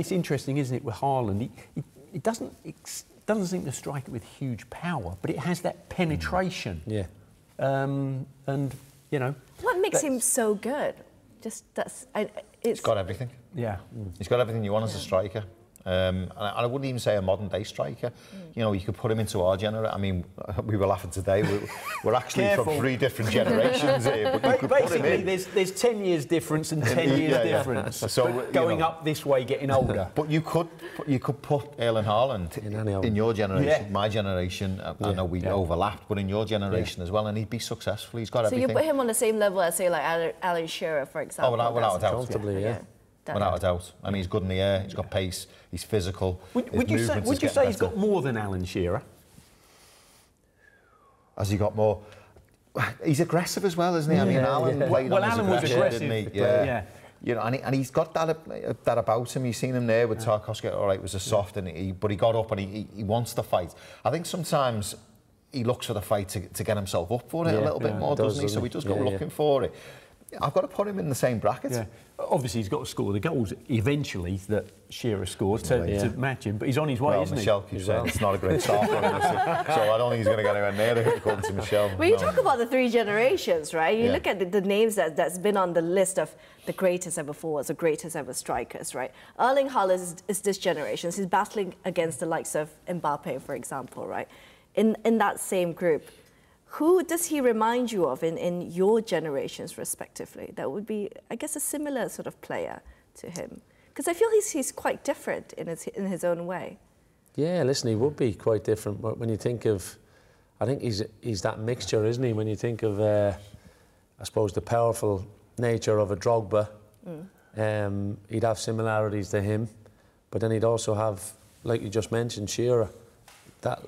It's interesting, isn't it, with Haaland? It doesn't seem to strike it with huge power, but it has that penetration. Yeah. And you know. What makes him so good? He's got everything. Yeah. He's got everything you want as a striker. And I wouldn't even say a modern-day striker. You know, you could put him into our generation. I mean, we were laughing today. We're actually from 3 different generations here. But you could basically, put him in. there's 10 years difference and 10 years difference. So going up this way, getting older. But you could put Erling Haaland in your generation, my generation. I know we overlapped, but in your generation as well, and he'd be successful. He's got everything. So you put him on the same level as, say, like Alan Shearer, for example. Oh, without a doubt. Comfortably, yeah. Without a doubt. I mean, he's good in the air, he's got pace, he's physical. Would you say he's got more than Alan Shearer? Has he got more? He's aggressive as well, isn't he? I mean, Alan played on his aggression, didn't he? Yeah. You know, and he's got that about him. You've seen him there with Tarkowski. All right, it was a soft, but he got up and he wants to fight. I think sometimes he looks for the fight to get himself up for it a little bit more, doesn't he? So he does go looking for it. I've got to put him in the same bracket. Yeah. Obviously, he's got to score the goals eventually that Shearer scored to match him, but he's on his way, isn't Michelle keeps saying it's not a great start for him, so I don't think he's going to get anywhere near it according to Michelle. Well, you talk about the 3 generations, right? You look at the names that's been on the list of the greatest ever forwards, the greatest ever strikers, right? Erling Haaland is this generation. He's battling against the likes of Mbappe, for example, right? In that same group. Who does he remind you of in your generations, respectively? That would be, I guess, a similar sort of player to him. Because I feel he's quite different in his own way. Yeah, listen, he would be quite different. But when you think of, I think he's that mixture, isn't he? When you think of, I suppose, the powerful nature of a Drogba, he'd have similarities to him. But then he'd also have, like you just mentioned, Shearer, that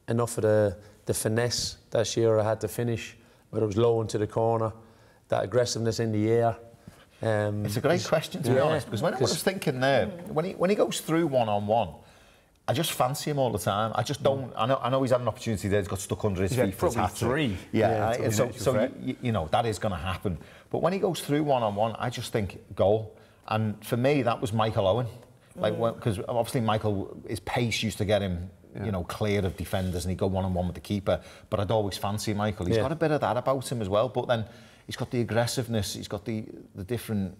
enough of the finesse that Shearer had to finish, where it was low into the corner, that aggressiveness in the air. It's a great question, to be honest, because when I was thinking there, when he goes through one-on-one, I just fancy him all the time. I just don't. I know he's had an opportunity there. He's got stuck under his feet for probably 3. Yeah, so you know that is going to happen. But when he goes through one-on-one, I just think goal. And for me, that was Michael Owen, because obviously his pace used to get him. You know, clear of defenders, and he'd go one-on-one with the keeper. But I'd always fancy Michael. He's got a bit of that about him as well. But then he's got the aggressiveness. He's got the different,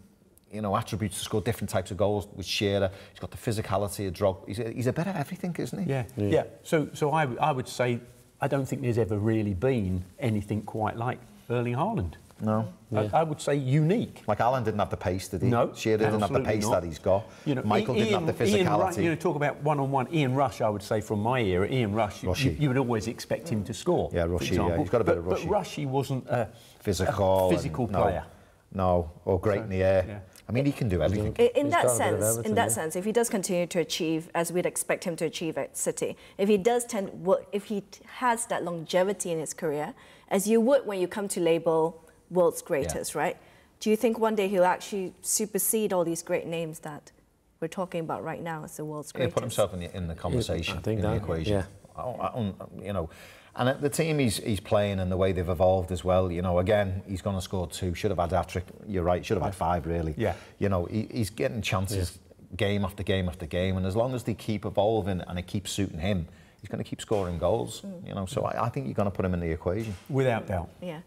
you know, attributes to score different types of goals with Shearer. He's got the physicality of Drogba. He's a bit of everything, isn't he? Yeah. So I would say I don't think there's ever really been anything quite like Erling Haaland. No. I would say unique. Like Alan didn't have the pace, did he? No. Shearer didn't have the pace that he's got. You know, Michael didn't have the physicality. You know, talk about one-on-one. Ian Rush, I would say, from my era, Ian Rush, you would always expect him to score. Yeah, Rushy, he's got a bit of Rushy. But Rushy wasn't a physical player. No, or great in the air. Yeah. I mean, he can do everything. In that sense, if he does continue to achieve, as we'd expect him to achieve at City, if he has that longevity in his career, as you would when you come to label world's greatest, right? Do you think one day he'll actually supersede all these great names that we're talking about right now as the world's greatest? He'll put himself in the conversation, in the equation. Yeah. You know, and the team he's playing and the way they've evolved as well. You know, again, he's going to score 2. Should have had hat-trick. You're right. Should have had 5, really. Yeah. You know, he's getting chances game after game after game, and as long as they keep evolving and it keeps suiting him, he's going to keep scoring goals. You know, so I think you're going to put him in the equation without doubt. Yeah.